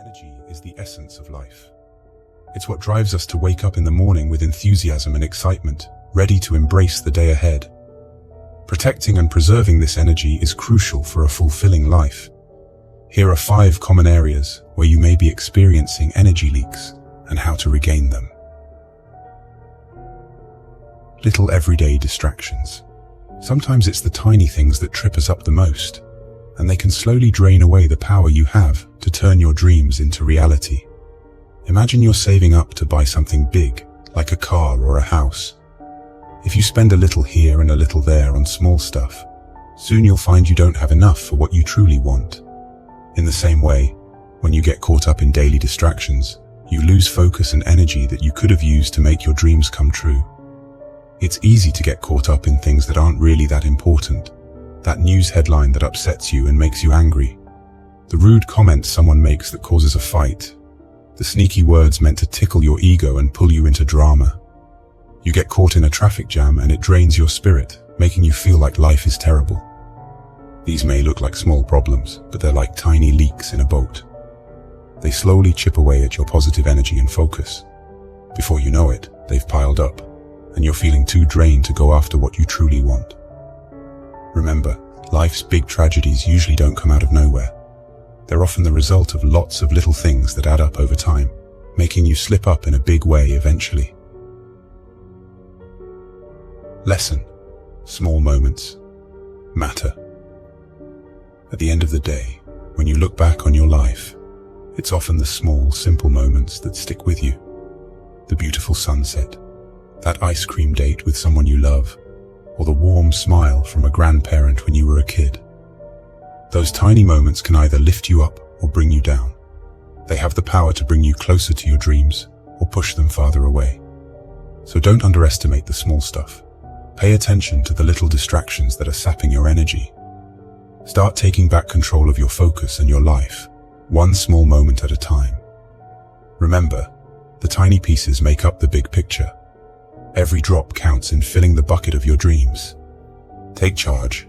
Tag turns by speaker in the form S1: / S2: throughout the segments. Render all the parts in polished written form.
S1: Energy is the essence of life. It's what drives us to wake up in the morning with enthusiasm and excitement, ready to embrace the day ahead. Protecting and preserving this energy is crucial for a fulfilling life. Here are 5 common areas where you may be experiencing energy leaks and how to regain them. Little everyday distractions. Sometimes it's the tiny things that trip us up the most, and they can slowly drain away the power you have to turn your dreams into reality. Imagine you're saving up to buy something big, like a car or a house. If you spend a little here and a little there on small stuff, soon you'll find you don't have enough for what you truly want. In the same way, when you get caught up in daily distractions, you lose focus and energy that you could have used to make your dreams come true. It's easy to get caught up in things that aren't really that important. That news headline that upsets you and makes you angry. The rude comment someone makes that causes a fight. The sneaky words meant to tickle your ego and pull you into drama. You get caught in a traffic jam and it drains your spirit, making you feel like life is terrible. These may look like small problems, but they're like tiny leaks in a boat. They slowly chip away at your positive energy and focus. Before you know it, they've piled up, and you're feeling too drained to go after what you truly want. Remember, life's big tragedies usually don't come out of nowhere. They're often the result of lots of little things that add up over time, making you slip up in a big way eventually. Lesson: small moments matter. At the end of the day, when you look back on your life, it's often the small, simple moments that stick with you. The beautiful sunset, that ice cream date with someone you love, or the warm smile from a grandparent when you were a kid. Those tiny moments can either lift you up or bring you down. They have the power to bring you closer to your dreams or push them farther away. So don't underestimate the small stuff. Pay attention to the little distractions that are sapping your energy. Start taking back control of your focus and your life, one small moment at a time. Remember, the tiny pieces make up the big picture. Every drop counts in filling the bucket of your dreams. Take charge,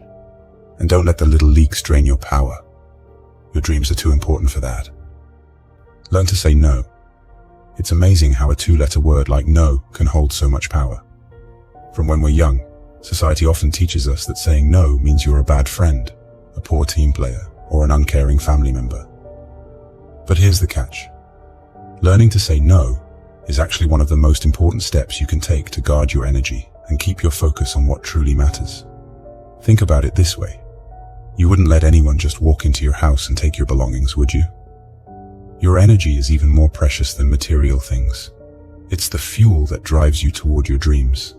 S1: and don't let the little leaks drain your power. Your dreams are too important for that. Learn to say no. It's amazing how a 2-letter word like no can hold so much power. From when we're young, society often teaches us that saying no means you're a bad friend, a poor team player, or an uncaring family member. But here's the catch. Learning to say no is actually one of the most important steps you can take to guard your energy and keep your focus on what truly matters. Think about it this way. You wouldn't let anyone just walk into your house and take your belongings, would you? Your energy is even more precious than material things. It's the fuel that drives you toward your dreams.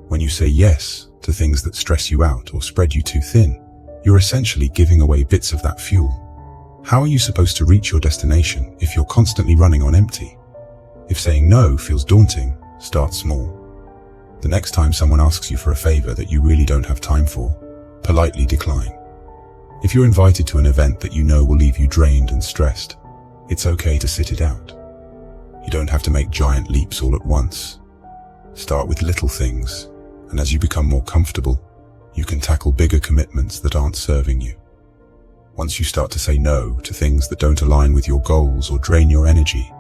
S1: When you say yes to things that stress you out or spread you too thin, you're essentially giving away bits of that fuel. How are you supposed to reach your destination if you're constantly running on empty? If saying no feels daunting, start small. The next time someone asks you for a favor that you really don't have time for, politely decline. If you're invited to an event that you know will leave you drained and stressed, it's okay to sit it out. You don't have to make giant leaps all at once. Start with little things, and as you become more comfortable, you can tackle bigger commitments that aren't serving you. Once you start to say no to things that don't align with your goals or drain your energy,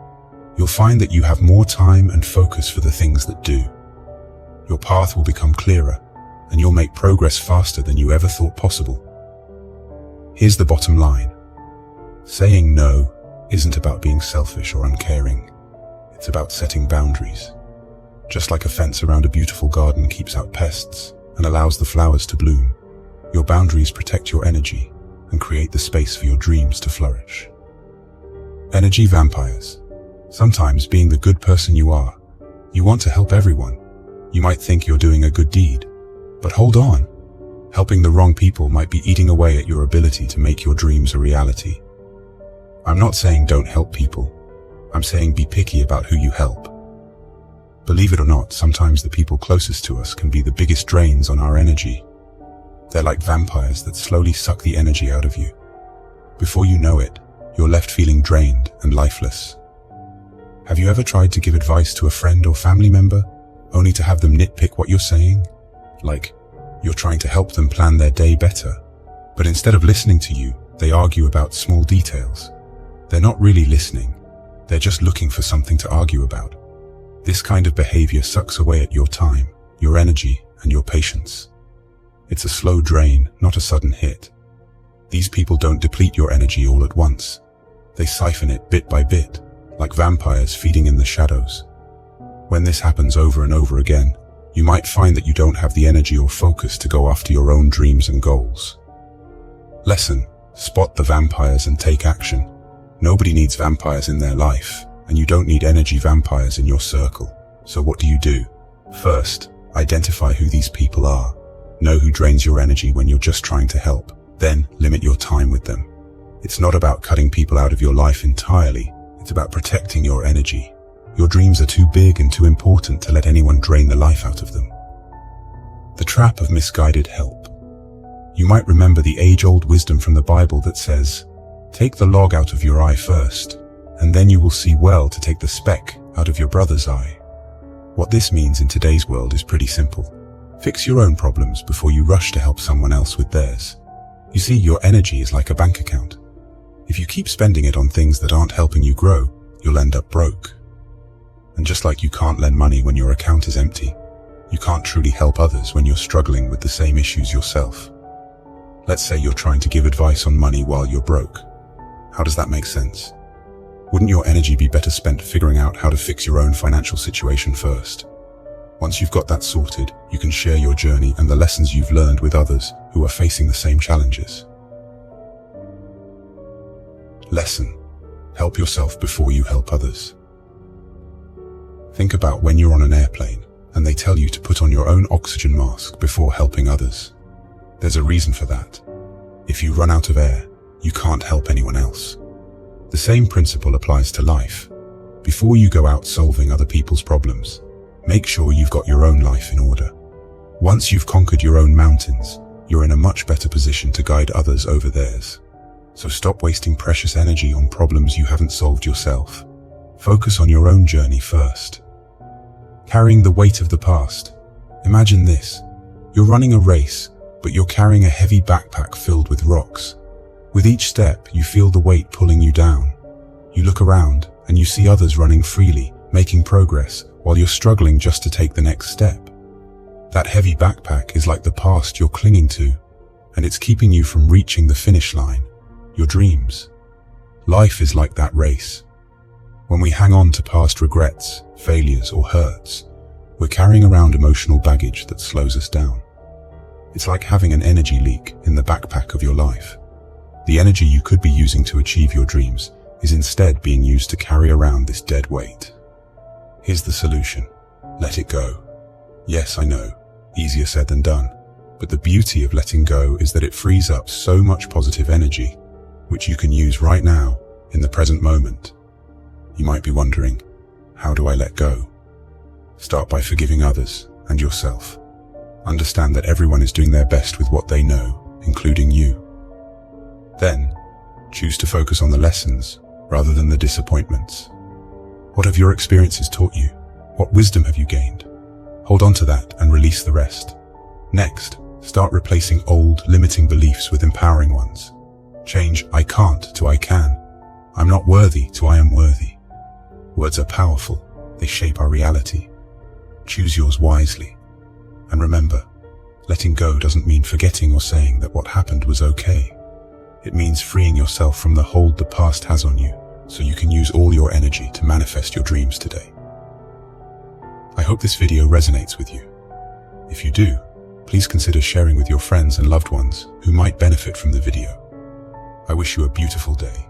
S1: you'll find that you have more time and focus for the things that do. Your path will become clearer, and you'll make progress faster than you ever thought possible. Here's the bottom line. Saying no isn't about being selfish or uncaring. It's about setting boundaries. Just like a fence around a beautiful garden keeps out pests and allows the flowers to bloom, your boundaries protect your energy and create the space for your dreams to flourish. Energy vampires. Sometimes, being the good person you are, you want to help everyone. You might think you're doing a good deed, but hold on. Helping the wrong people might be eating away at your ability to make your dreams a reality. I'm not saying don't help people. I'm saying be picky about who you help. Believe it or not, sometimes the people closest to us can be the biggest drains on our energy. They're like vampires that slowly suck the energy out of you. Before you know it, you're left feeling drained and lifeless. Have you ever tried to give advice to a friend or family member, only to have them nitpick what you're saying? Like, you're trying to help them plan their day better, but instead of listening to you, they argue about small details. They're not really listening. They're just looking for something to argue about. This kind of behavior sucks away at your time, your energy, and your patience. It's a slow drain, not a sudden hit. These people don't deplete your energy all at once. They siphon it bit by bit, like vampires feeding in the shadows. When this happens over and over again, you might find that you don't have the energy or focus to go after your own dreams and goals. Lesson: spot the vampires and take action. Nobody needs vampires in their life, and you don't need energy vampires in your circle. So what do? First, identify who these people are. Know who drains your energy when you're just trying to help. Then, limit your time with them. It's not about cutting people out of your life entirely. It's about protecting your energy. Your dreams are too big and too important to let anyone drain the life out of them. The trap of misguided help. You might remember the age-old wisdom from the Bible that says, "Take the log out of your eye first, and then you will see well to take the speck out of your brother's eye." What this means in today's world is pretty simple. Fix your own problems before you rush to help someone else with theirs. You see, your energy is like a bank account. If you keep spending it on things that aren't helping you grow, you'll end up broke. And just like you can't lend money when your account is empty, you can't truly help others when you're struggling with the same issues yourself. Let's say you're trying to give advice on money while you're broke. How does that make sense? Wouldn't your energy be better spent figuring out how to fix your own financial situation first? Once you've got that sorted, you can share your journey and the lessons you've learned with others who are facing the same challenges. Lesson: help yourself before you help others. Think about when you're on an airplane and they tell you to put on your own oxygen mask before helping others. There's a reason for that. If you run out of air, you can't help anyone else. The same principle applies to life. Before you go out solving other people's problems, make sure you've got your own life in order. Once you've conquered your own mountains, you're in a much better position to guide others over theirs. So stop wasting precious energy on problems you haven't solved yourself. Focus on your own journey first. Carrying the weight of the past. Imagine this. You're running a race, but you're carrying a heavy backpack filled with rocks. With each step, you feel the weight pulling you down. You look around and you see others running freely, making progress, while you're struggling just to take the next step. That heavy backpack is like the past you're clinging to, and it's keeping you from reaching the finish line, your dreams. Life is like that race. When we hang on to past regrets, failures, or hurts, we're carrying around emotional baggage that slows us down. It's like having an energy leak in the backpack of your life. The energy you could be using to achieve your dreams is instead being used to carry around this dead weight. Here's the solution. Let it go. Yes, I know, easier said than done, but the beauty of letting go is that it frees up so much positive energy, which you can use right now, in the present moment. You might be wondering, how do I let go? Start by forgiving others and yourself. Understand that everyone is doing their best with what they know, including you. Then, choose to focus on the lessons rather than the disappointments. What have your experiences taught you? What wisdom have you gained? Hold on to that and release the rest. Next, start replacing old, limiting beliefs with empowering ones. Change "I can't" to "I can." "I'm not worthy" to "I am worthy." Words are powerful. They shape our reality. Choose yours wisely. And remember, letting go doesn't mean forgetting or saying that what happened was okay. It means freeing yourself from the hold the past has on you, so you can use all your energy to manifest your dreams today. I hope this video resonates with you. If you do, please consider sharing with your friends and loved ones who might benefit from the video. I wish you a beautiful day.